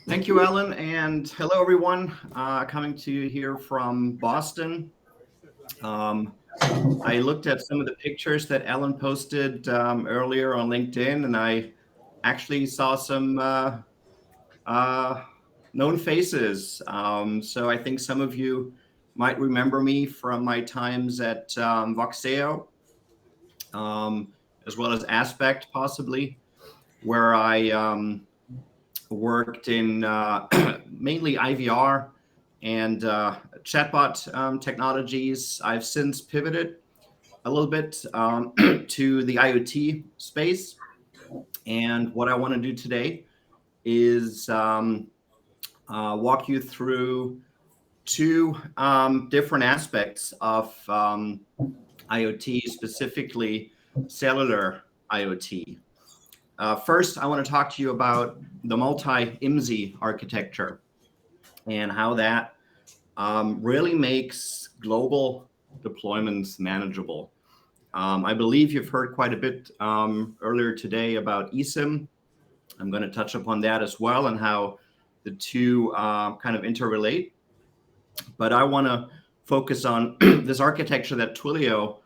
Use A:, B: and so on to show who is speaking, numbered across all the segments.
A: Thank you, Ellen, and hello, everyone. Coming to you here from Boston. Um, I looked at some of the pictures that Ellen posted earlier on LinkedIn, and I actually saw some uh, known faces. So I think some of you might remember me from my times at Voxeo, um, as well as Aspect, possibly, where I worked in mainly IVR and chatbot technologies. I've since pivoted a little bit to the IoT space. And what I want to do today is walk you through two different aspects of IoT, specifically cellular IoT. First, I want to talk to you about the multi-IMSI architecture and how that really makes global deployments manageable. I believe you've heard quite a bit earlier today about eSIM. I'm going to touch upon that as well and how the two kind of interrelate. But I want to focus on this architecture that Twilio,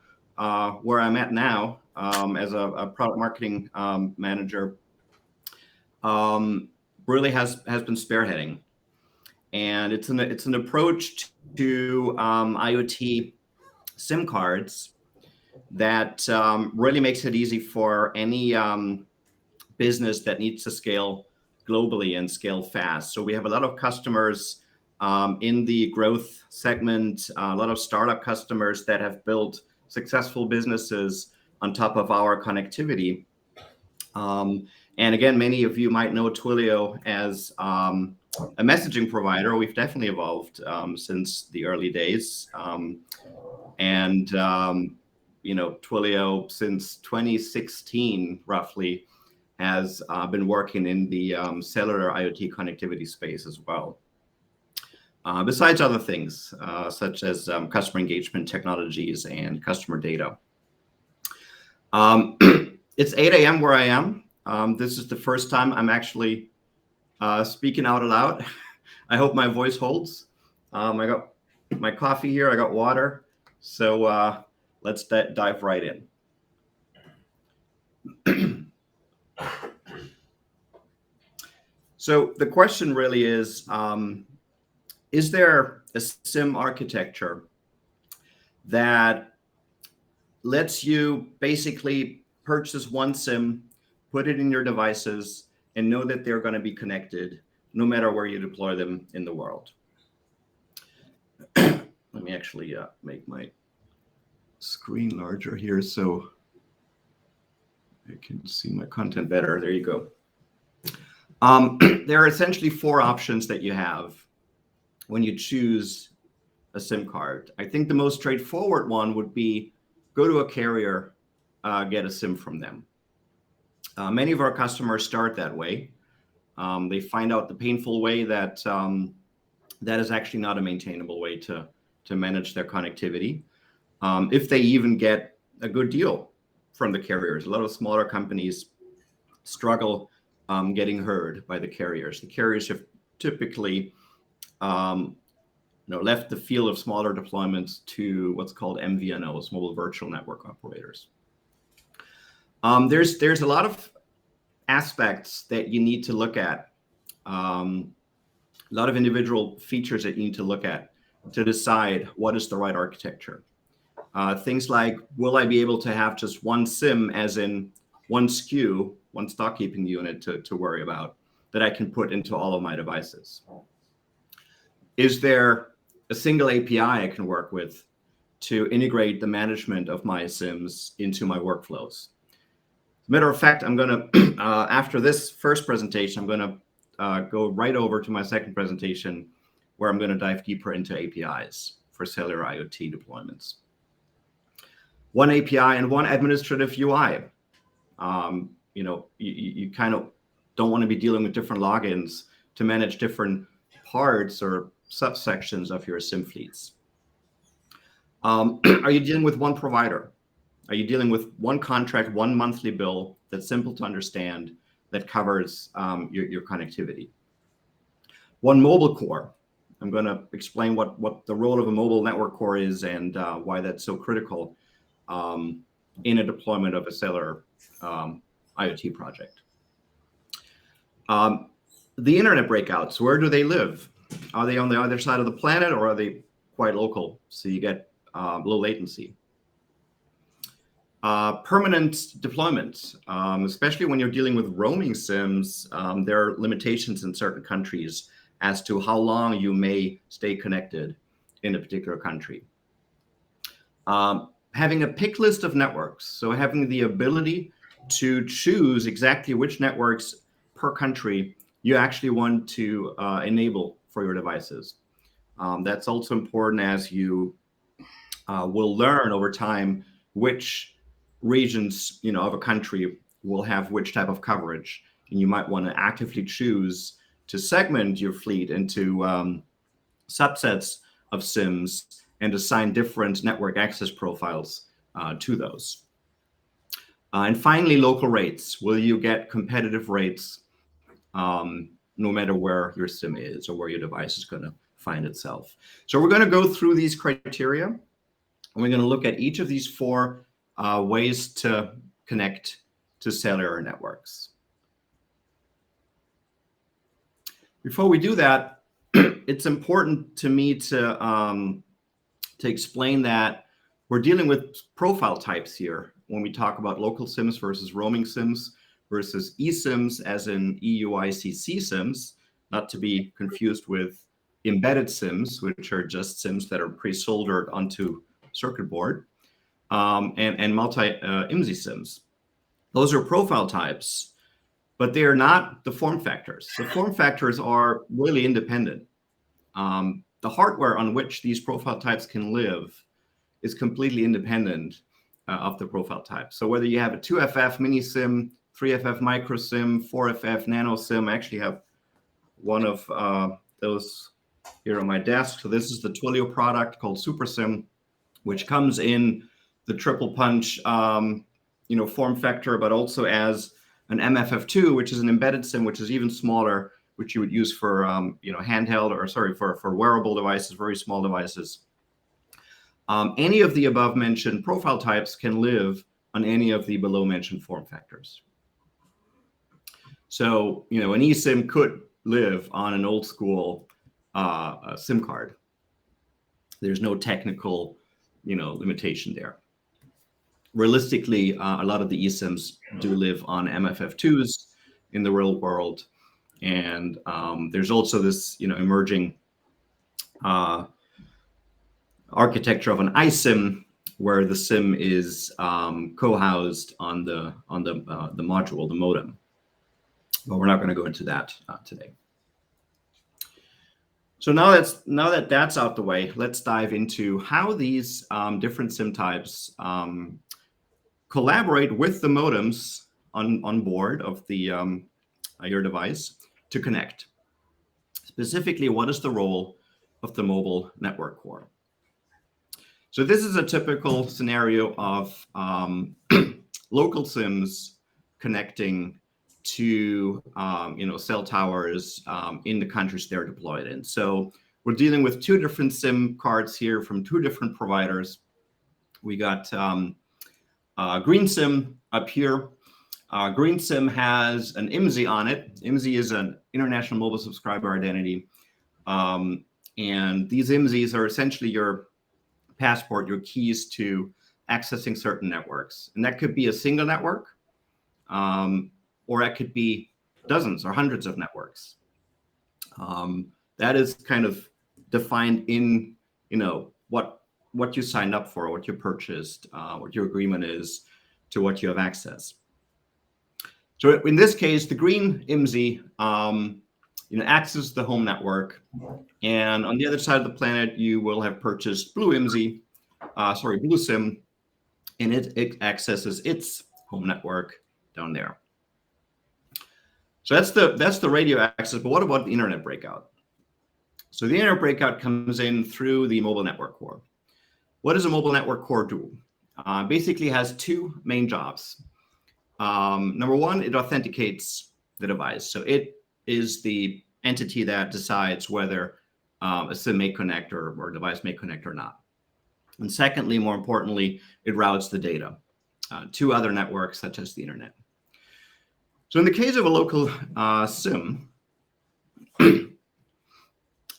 A: where I'm at now as a product marketing manager, really has been spearheading. And it's an approach to IoT SIM cards that really makes it easy for any business that needs to scale globally and scale fast. So we have a lot of customers in the growth segment, a lot of startup customers that have built successful businesses on top of our connectivity. And again, many of you might know Twilio as a messaging provider. We've definitely evolved since the early days. Twilio since 2016, roughly, has been working in the cellular IoT connectivity space as well. Besides other things, such as customer engagement technologies and customer data. It's 8 a.m. where I am. This is the first time I'm actually speaking out loud. I hope my voice holds. I got my coffee here. I got water. So let's dive right in. So the question really is there a SIM architecture that lets you basically purchase one SIM, put it in your devices, and know that they're going to be connected no matter where you deploy them in the world? Let me actually make my screen larger here so I can see my content better. There you go. There are essentially four options that you have when you choose a SIM card. I think the most straightforward one would be go to a carrier, get a SIM from them. Many of our customers start that way. They find out the painful way that that is actually not a maintainable way to manage their connectivity. If they even get a good deal from the carriers, a lot of smaller companies struggle getting heard by the carriers. The carriers have typically left the field of smaller deployments to what's called MVNOs, mobile virtual network operators. There's a lot of aspects that you need to look at, a lot of individual features that you need to look at to decide what is the right architecture. Things like, will I be able to have just one SIM, as in one SKU, one stock keeping unit to worry about, that I can put into all of my devices? Is there a single API I can work with to integrate the management of my SIMs into my workflows? As a matter of fact, I'm going to, after this first presentation, I'm going to go right over to my second presentation, where I'm going to dive deeper into APIs for cellular IoT deployments. One API and one administrative UI. You kind of don't want to be dealing with different logins to manage different parts or subsections of your SIM fleets. Are you dealing with one provider? Are you dealing with one contract, one monthly bill that's simple to understand, that covers your connectivity? one mobile core. I'm going to explain what the role of a mobile network core is and why that's so critical in a deployment of a cellular IoT project. The internet breakouts, where do they live? Are they on the other side of the planet, or are they quite local? So you get low latency. Permanent deployments, especially when you're dealing with roaming SIMs, there are limitations in certain countries as to how long you may stay connected in a particular country. Having a pick list of networks, so having the ability to choose exactly which networks per country you actually want to enable for your devices. That's also important, as you will learn over time which regions of a country will have which type of coverage, and you might want to actively choose to segment your fleet into subsets of SIMs and assign different network access profiles to those. And finally, local rates. Will you get competitive rates no matter where your SIM is or where your device is going to find itself? So we're going to go through these criteria, and we're going to look at each of these four ways to connect to cellular networks. Before we do that, it's important to me to explain that we're dealing with profile types here when we talk about local SIMs versus roaming SIMs versus eSIMs, as in EUICC SIMs, not to be confused with embedded SIMs, which are just SIMs that are pre-soldered onto circuit board, and multi-IMSI SIMs. Those are profile types, but they are not the form factors. The form factors are really independent. The hardware on which these profile types can live is completely independent of the profile type. So whether you have a 2FF mini SIM, 3FF micro SIM, 4FF nano SIM, I actually have one of those here on my desk. So this is the Twilio product called Super SIM, which comes in the triple punch form factor, but also as an MFF2, which is an embedded SIM, which is even smaller, which you would use for handheld, or sorry, for wearable devices, very small devices. Any of the above mentioned profile types can live on any of the below mentioned form factors. So an eSIM could live on an old school SIM card. There's no technical limitation there. Realistically, a lot of the eSIMs do live on MFF2s in the real world, and there's also this emerging architecture of an iSIM, where the SIM is co-housed on the module, the modem. But we're not going to go into that today. So now that that's out the way, let's dive into how these different SIM types collaborate with the modems on board of the your device to connect. Specifically, what is the role of the mobile network core? So this is a typical scenario of local SIMs connecting to cell towers in the countries they're deployed in. So we're dealing with two different SIM cards here from two different providers. We got Green SIM up here. Green SIM has an IMSI on it. IMSI is an International Mobile Subscriber Identity. And these IMSIs are essentially your passport, your keys to accessing certain networks. And that could be a single network, or it could be dozens or hundreds of networks. That is kind of defined in, what you signed up for, what you purchased, what your agreement is to what you have access. So in this case, the green IMSI, accesses the home network, and on the other side of the planet, you will have purchased blue IMSI, blue SIM, and it accesses its home network down there. So that's the radio access. But what about the internet breakout? So the internet breakout comes in through the mobile network core. What does a mobile network core do? Basically has two main jobs. Number one, it authenticates the device. So it is the entity that decides whether a SIM may connect or a device may connect or not. And secondly, more importantly, it routes the data to other networks such as the internet. So in the case of a local SIM,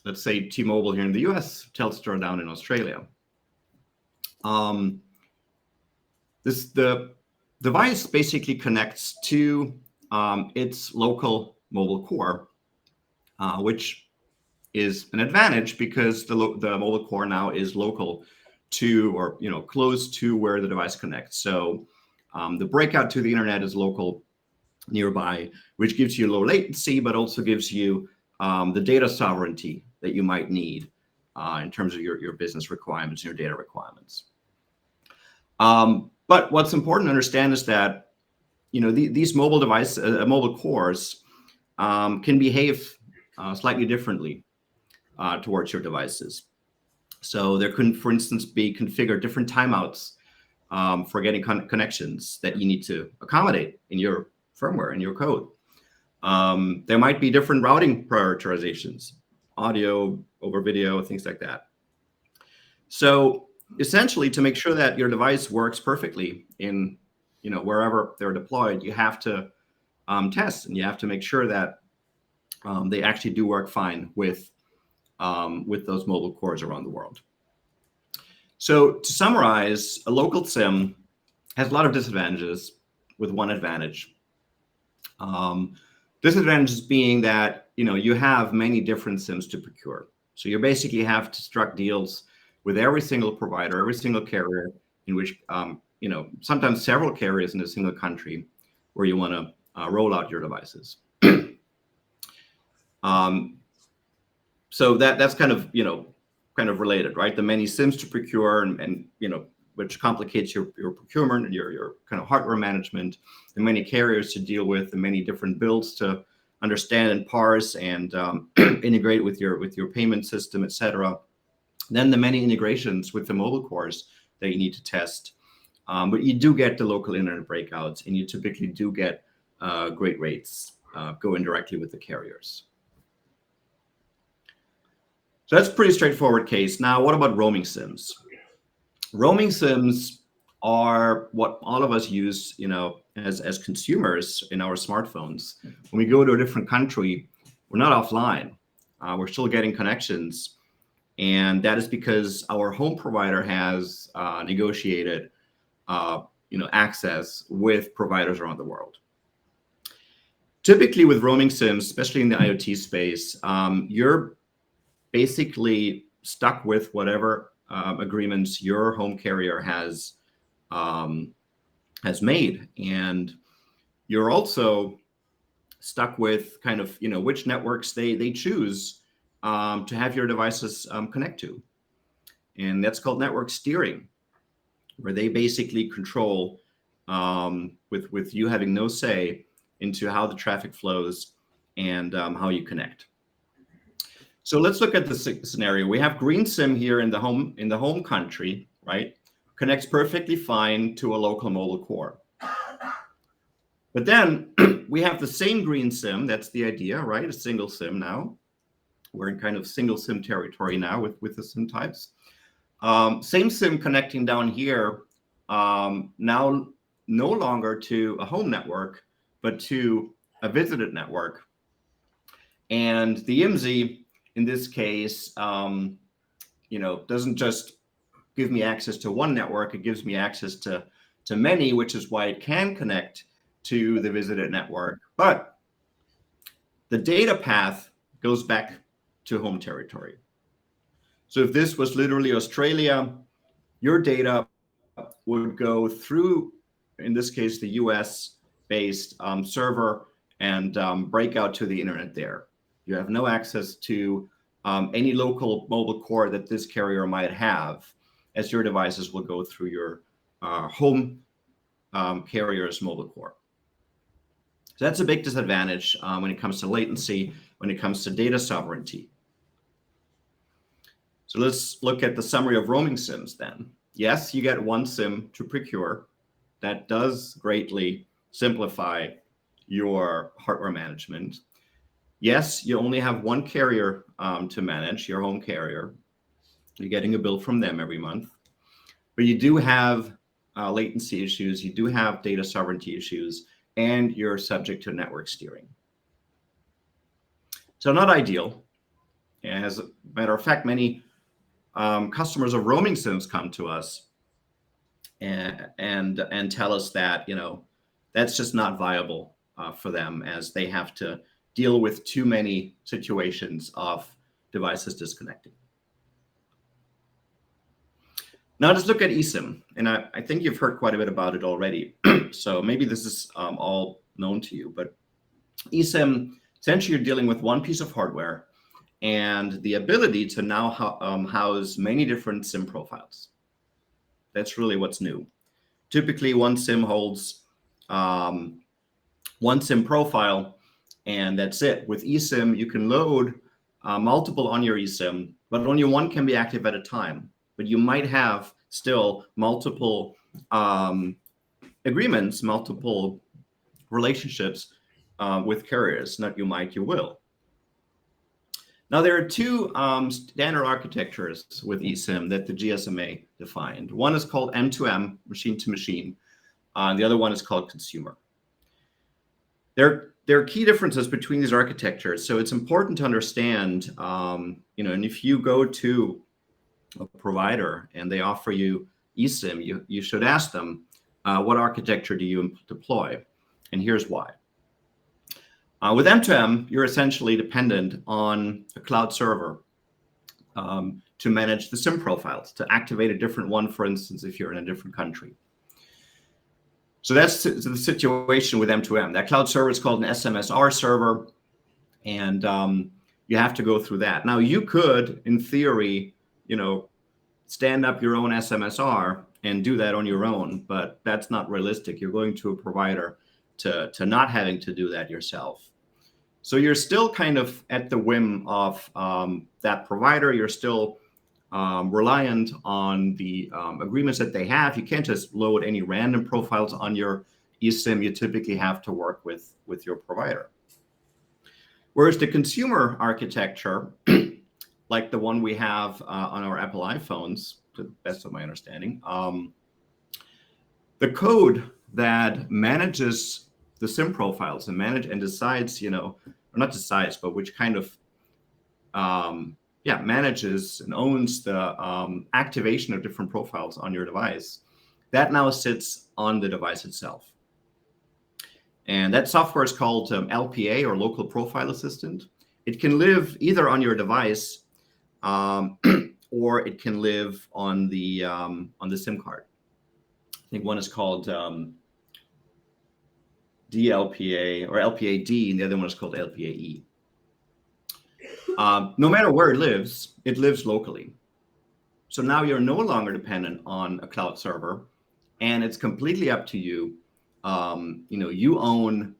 A: let's say T-Mobile here in the US, Telstra down in Australia, the device basically connects to its local mobile core, which is an advantage because the mobile core now is local to, or close to where the device connects. So the breakout to the internet is local nearby, which gives you low latency, but also gives you the data sovereignty that you might need in terms of your business requirements and your data requirements. But what's important to understand is that these mobile mobile cores can behave slightly differently towards your devices. So there can, for instance, be configured different timeouts for getting connections that you need to accommodate in your firmware, in your code. There might be different routing prioritizations, audio over video, things like that. So essentially, to make sure that your device works perfectly in wherever they're deployed, you have to test, and you have to make sure that they actually do work fine with those mobile cores around the world. So to summarize, a local SIM has a lot of disadvantages with one advantage. Disadvantages being that you have many different SIMs to procure. So you basically have to struck deals with every single provider, every single carrier, in which sometimes several carriers in a single country where you want to roll out your devices. So that's kind of related, right? The many SIMs to procure and which complicates your procurement and your kind of hardware management, the many carriers to deal with, the many different builds to understand and parse and integrate with your payment system, etc. Then the many integrations with the mobile cores that you need to test. But you do get the local internet breakouts, and you typically do get great rates going directly with the carriers. So that's a pretty straightforward case. Now, what about roaming SIMs? Roaming SIMs are what all of us use, as consumers in our smartphones. When we go to a different country, we're not offline. We're still getting connections. And that is because our home provider has negotiated, access with providers around the world. Typically with roaming SIMs, especially in the IoT space, you're basically stuck with whatever agreements your home carrier has made, and you're also stuck with kind of which networks they choose to have your devices connect to, and that's called network steering, where they basically control with you having no say into how the traffic flows and how you connect. So let's look at the scenario. We have green SIM here in the home country, right? Connects perfectly fine to a local mobile core. But then we have the same green SIM. That's the idea, right? A single SIM now. We're in kind of single SIM territory now with the SIM types. Same SIM connecting down here, now no longer to a home network, but to a visited network. And the IMSI, in this case, doesn't just give me access to one network, it gives me access to many, which is why it can connect to the visited network. But the data path goes back to home territory. So if this was literally Australia, your data would go through, in this case, the US-based server and break out to the internet there. You have no access to any local mobile core that this carrier might have, as your devices will go through your home carrier's mobile core. So that's a big disadvantage when it comes to latency, when it comes to data sovereignty. So let's look at the summary of roaming SIMs then. Yes, you get one SIM to procure. That does greatly simplify your hardware management. Yes, you only have one carrier to manage, your home carrier. You're getting a bill from them every month. But you do have latency issues, you do have data sovereignty issues, and you're subject to network steering. So not ideal. As a matter of fact, many customers of roaming SIMs come to us and tell us that, that's just not viable for them, as they have to deal with too many situations of devices disconnecting. Now let's look at eSIM, and I think you've heard quite a bit about it already. So maybe this is all known to you, but eSIM, essentially you're dealing with one piece of hardware and the ability to now house many different SIM profiles. That's really what's new. Typically, one SIM holds one SIM profile, and that's it. With eSIM, you can load multiple on your eSIM, but only one can be active at a time. But you might have still multiple agreements, multiple relationships with carriers. Not you might, you will. Now, there are two standard architectures with eSIM that the GSMA defined. One is called M2M, machine to machine. The other one is called consumer. There are key differences between these architectures. So it's important to understand, and if you go to a provider and they offer you eSIM, you should ask them, what architecture do you deploy? And here's why. With M2M, you're essentially dependent on a cloud server to manage the SIM profiles, to activate a different one, for instance, if you're in a different country. So that's the situation with M2M. That cloud server is called an SMSR server, and you have to go through that. Now, you could, in theory, stand up your own SMSR and do that on your own, but that's not realistic. You're going to a provider to not having to do that yourself. So you're still kind of at the whim of that provider. You're still reliant on the agreements that they have. You can't just load any random profiles on your eSIM. You typically have to work with your provider. Whereas the consumer architecture, like the one we have on our Apple iPhones, to the best of my understanding, the code that manages the SIM profiles and decides, or not decides, but which kind of manages and owns the activation of different profiles on your device, that now sits on the device itself. And that software is called LPA, or Local Profile Assistant. It can live either on your device or it can live on the SIM card. I think one is called DLPA or LPA-D, and the other one is called LPA-E. No matter where it lives locally. So now you're no longer dependent on a cloud server, and it's completely up to you. You own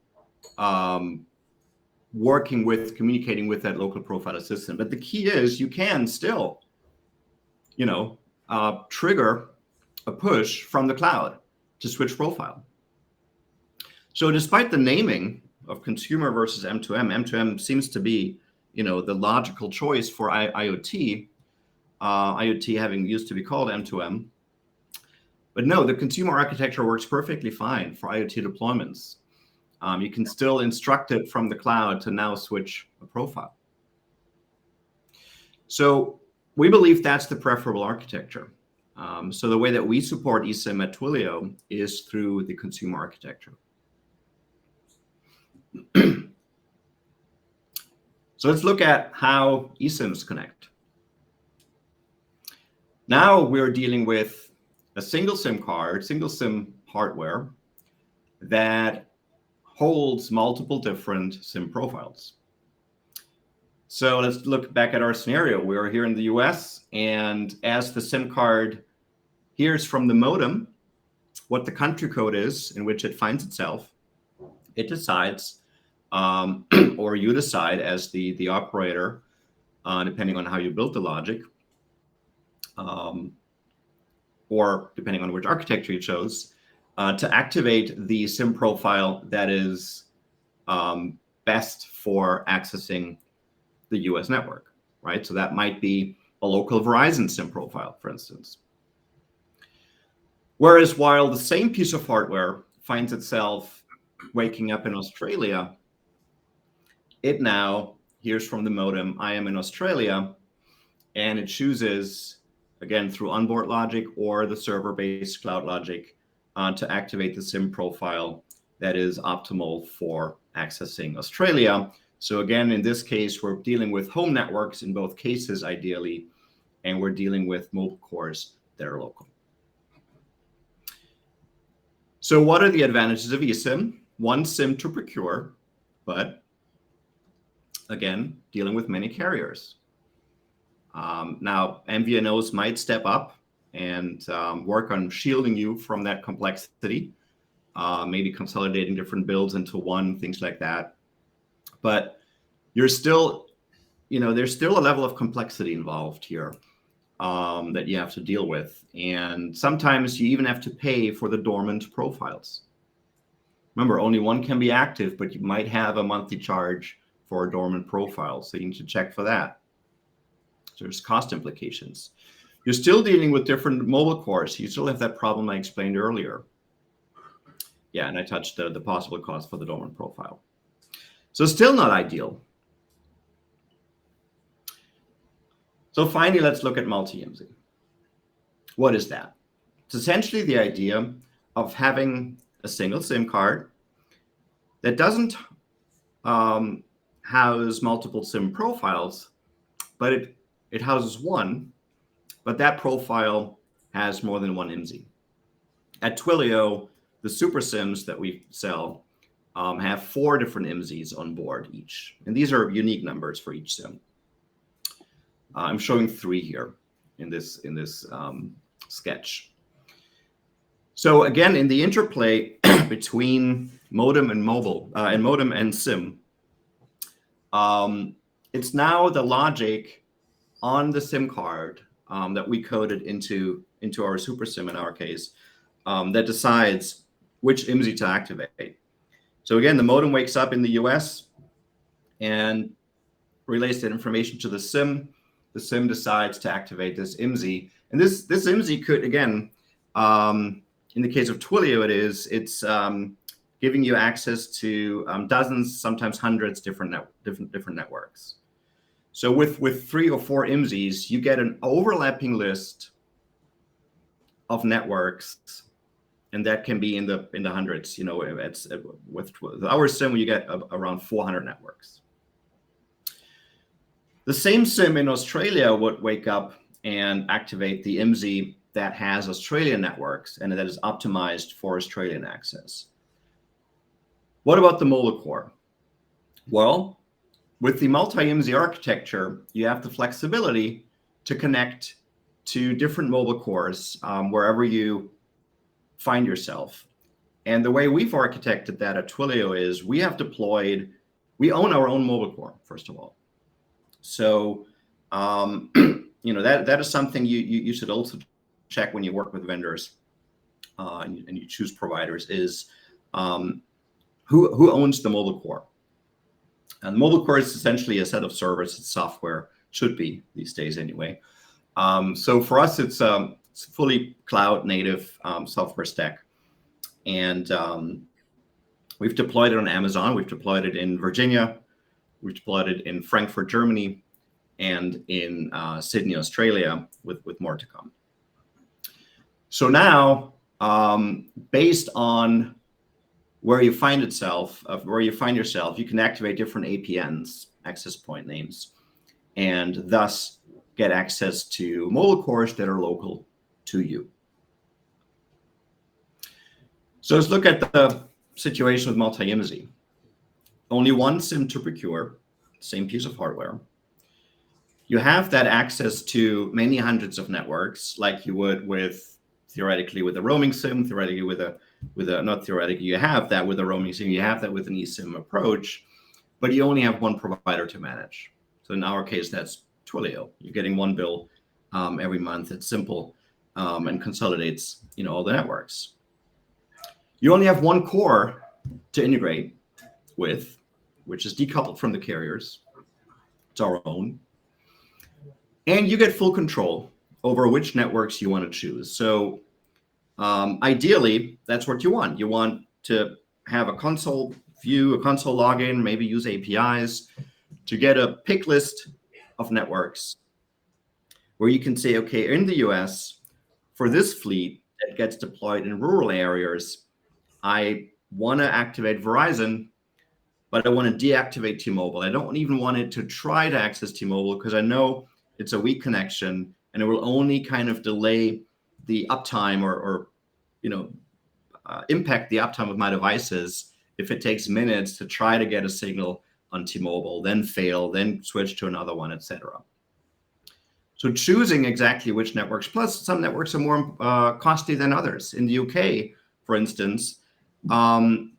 A: communicating with that local profile assistant. But the key is you can still, trigger a push from the cloud to switch profile. So despite the naming of consumer versus M2M, M2M seems to be, the logical choice for IoT, IoT having used to be called M2M. But no, the consumer architecture works perfectly fine for IoT deployments. You can still instruct it from the cloud to now switch a profile. So we believe that's the preferable architecture. So the way that we support eSIM at Twilio is through the consumer architecture. So let's look at how eSIMs connect. Now we're dealing with a single SIM card, single SIM hardware that holds multiple different SIM profiles. So let's look back at our scenario. We're here in the US, and as the SIM card hears from the modem what the country code is in which it finds itself, it decides, or you decide as the operator, depending on how you built the logic, or depending on which architecture you chose, to activate the SIM profile that is best for accessing the US network, right? So that might be a local Verizon SIM profile, for instance. Whereas while the same piece of hardware finds itself waking up in Australia, it now hears from the modem, I am in Australia, and it chooses, again, through onboard logic or the server-based cloud logic, to activate the SIM profile that is optimal for accessing Australia. So again, in this case, we're dealing with home networks in both cases, ideally, and we're dealing with mobile cores that are local. So what are the advantages of eSIM? One SIM to procure, but again, dealing with many carriers. Now, MVNOs might step up and work on shielding you from that complexity, maybe consolidating different builds into one, things like that. But you're still, there's still a level of complexity involved here that you have to deal with. And sometimes you even have to pay for the dormant profiles. Remember, only one can be active, but you might have a monthly charge for a dormant profile. So you need to check for that. So there's cost implications. You're still dealing with different mobile cores. You still have that problem I explained earlier. Yeah, and I touched the possible cost for the dormant profile. So still not ideal. So finally, let's look at multi-IMSI. What is that? It's essentially the idea of having a single SIM card that doesn't house multiple SIM profiles, but it houses one, but that profile has more than one IMSI. At Twilio, the super SIMs that we sell have 4 different IMSIs on board each. And these are unique numbers for each SIM. I'm showing 3 here in this sketch. So again, in the interplay between modem and mobile, and modem and SIM, it's now the logic on the SIM card that we coded into our super SIM in our case that decides which IMSI to activate. So again, the modem wakes up in the US and relays that information to the SIM. The SIM decides to activate this IMSI. And this IMSI could, again, in the case of Twilio, it's giving you access to dozens, sometimes hundreds different networks. So with 3 or 4 IMSIs, you get an overlapping list of networks, and that can be in the hundreds. With our SIM, you get around 400 networks. The same SIM in Australia would wake up and activate the IMSI that has Australian networks and that is optimized for Australian access. What about the mobile core? Well, with the multi-IMSI architecture, you have the flexibility to connect to different mobile cores wherever you find yourself. And the way we've architected that at Twilio is we own our own mobile core, first of all. So, that is something you should also check when you work with vendors and you choose providers is who owns the mobile core. And the mobile core is essentially a set of servers. It's software, should be these days anyway. So for us, it's fully cloud native software stack. And we've deployed it on Amazon. We've deployed it in Virginia. We've deployed it in Frankfurt, Germany, and in Sydney, Australia, with more to come. So now, based on where you find yourself, you can activate different APNs, access point names, and thus get access to mobile cores that are local to you. So let's look at the situation with multi-IMSI. Only one SIM to procure, same piece of hardware. You have that access to many hundreds of networks, like you would theoretically with a roaming SIM, theoretically not theoretically, you have that with a roaming SIM, you have that with an eSIM approach, but you only have one provider to manage. So in our case, that's Twilio. You're getting one bill every month. It's simple and consolidates, all the networks. You only have one core to integrate with, which is decoupled from the carriers. It's our own. And you get full control over which networks you want to choose. So ideally, that's what you want. You want to have a console view, a console login, maybe use APIs to get a pick list of networks where you can say, okay, in the US, for this fleet that gets deployed in rural areas, I want to activate Verizon, but I want to deactivate T-Mobile. I don't even want it to try to access T-Mobile because I know it's a weak connection and it will only kind of delay the uptime or impact the uptime of my devices if it takes minutes to try to get a signal on T-Mobile, then fail, then switch to another one, etc. So choosing exactly which networks, plus some networks are more costly than others. In the UK, for instance,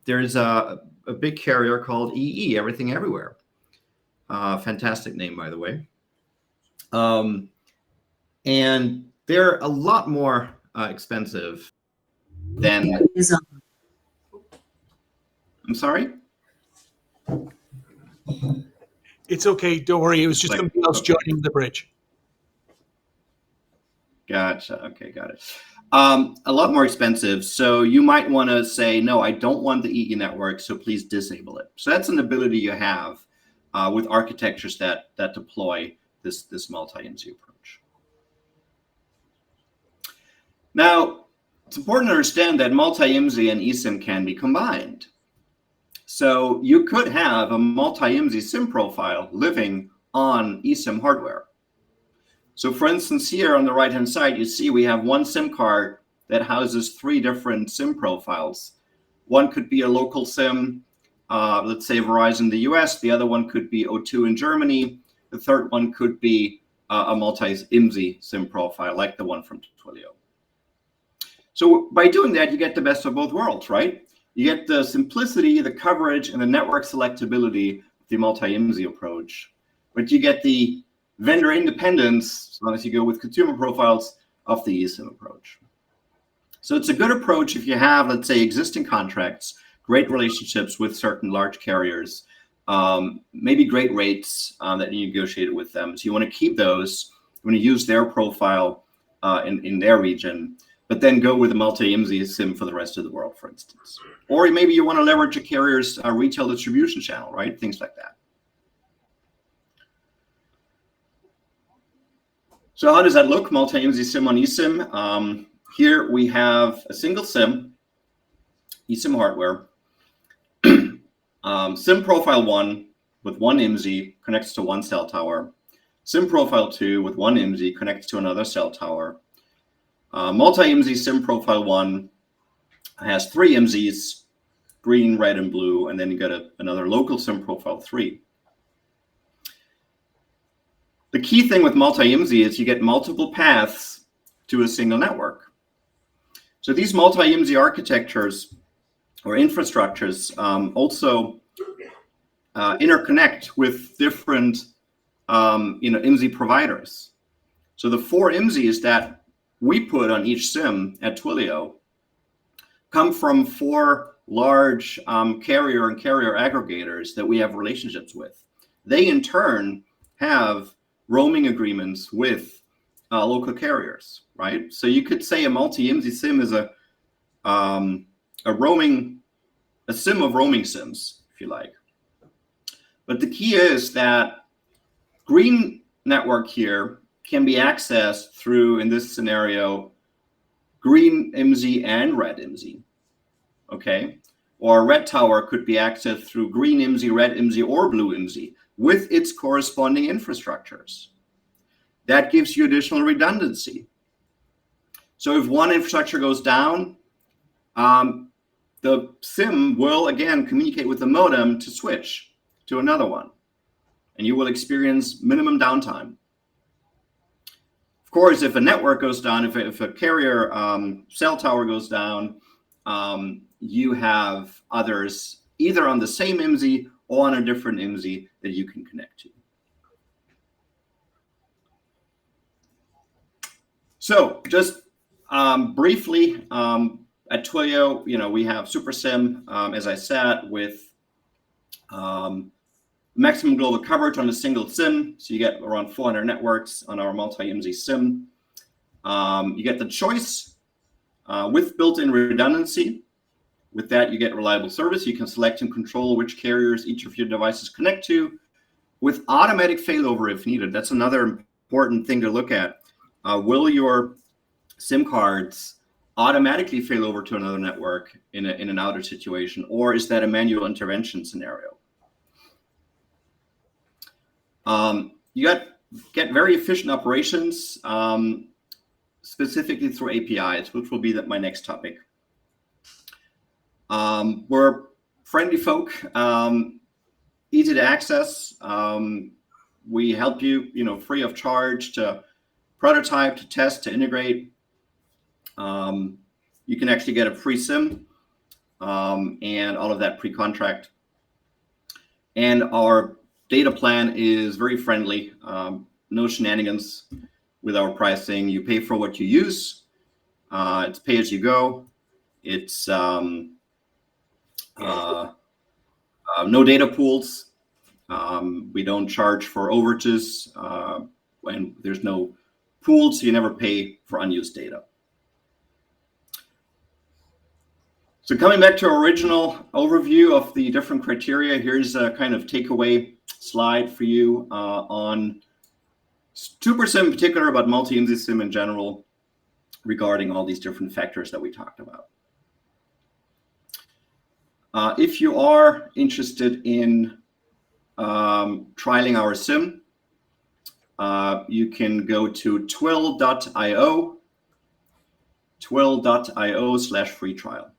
A: there's a big carrier called EE, Everything Everywhere. Fantastic name, by the way. And they're a lot more expensive than... I'm sorry?
B: It's okay. Don't worry. It was just somebody else joining the bridge.
A: Gotcha. Okay, got it. A lot more expensive. So you might want to say, no, I don't want the EE network, so please disable it. So that's an ability you have with architectures that deploy this multi-IMSI approach. Now, it's important to understand that multi-IMSI and eSIM can be combined. So you could have a multi-IMSI SIM profile living on eSIM hardware. So for instance, here on the right-hand side, you see we have one SIM card that houses 3 different SIM profiles. One could be a local SIM, let's say Verizon in the US. The other one could be O2 in Germany. The third one could be a multi-IMSI SIM profile, like the one from Twilio. So by doing that, you get the best of both worlds, right? You get the simplicity, the coverage, and the network selectability of the multi-IMSI approach. But you get the vendor independence, as long as you go with consumer profiles, of the eSIM approach. So it's a good approach if you have, let's say, existing contracts, great relationships with certain large carriers, maybe great rates that you negotiated with them. So you want to keep those, you want to use their profile in their region, but then go with a multi-IMSI SIM for the rest of the world, for instance. Or maybe you want to leverage a carrier's retail distribution channel, right? Things like that. So how does that look, multi-IMSI SIM on eSIM? Here we have a single SIM, eSIM hardware. SIM profile 1 with one IMSI connects to one cell tower. SIM profile 2 with one IMSI connects to another cell tower. Multi-IMSI SIM profile 1 has 3 IMSIs, green, red, and blue, and then you get another local SIM profile 3. The key thing with multi-IMSI is you get multiple paths to a single network. So these multi-IMSI architectures or infrastructures also interconnect with different IMSI providers. So the 4 IMSIs that we put on each SIM at Twilio come from 4 large carrier and carrier aggregators that we have relationships with. They in turn have roaming agreements with local carriers, right? So you could say a multi-IMSI SIM is a SIM of roaming SIMs, if you like. But the key is that green network here can be accessed through, in this scenario, green IMSI and red IMSI, okay? Or a red tower could be accessed through green IMSI, red IMSI, or blue IMSI with its corresponding infrastructures. That gives you additional redundancy. So if one infrastructure goes down, the SIM will again communicate with the modem to switch to another one, and you will experience minimum downtime. Of course, if a network goes down, if a carrier cell tower goes down, you have others either on the same IMSI or on a different IMSI that you can connect to. So just briefly, at Twilio, we have Super SIM, as I said, with maximum global coverage on a single SIM. So you get around 400 networks on our Multi-IMSI SIM. You get the choice with built-in redundancy. With that, you get reliable service. You can select and control which carriers each of your devices connect to with automatic failover if needed. That's another important thing to look at. Will your SIM cards automatically fail over to another network in an outage situation, or is that a manual intervention scenario? You get very efficient operations, specifically through APIs, which will be my next topic. We're friendly folk, easy to access. We help you, free of charge to prototype, to test, to integrate. You can actually get a free SIM and all of that pre-contract. And our data plan is very friendly. No shenanigans with our pricing. You pay for what you use. It's pay as you go. It's no data pools. We don't charge for overages. When there's no pools, so you never pay for unused data. So coming back to our original overview of the different criteria, here's a kind of takeaway slide for you on Super SIM in particular, but Multi-IMSI SIM in general, regarding all these different factors that we talked about. If you are interested in trialing our SIM, you can go to twil.io/free trial.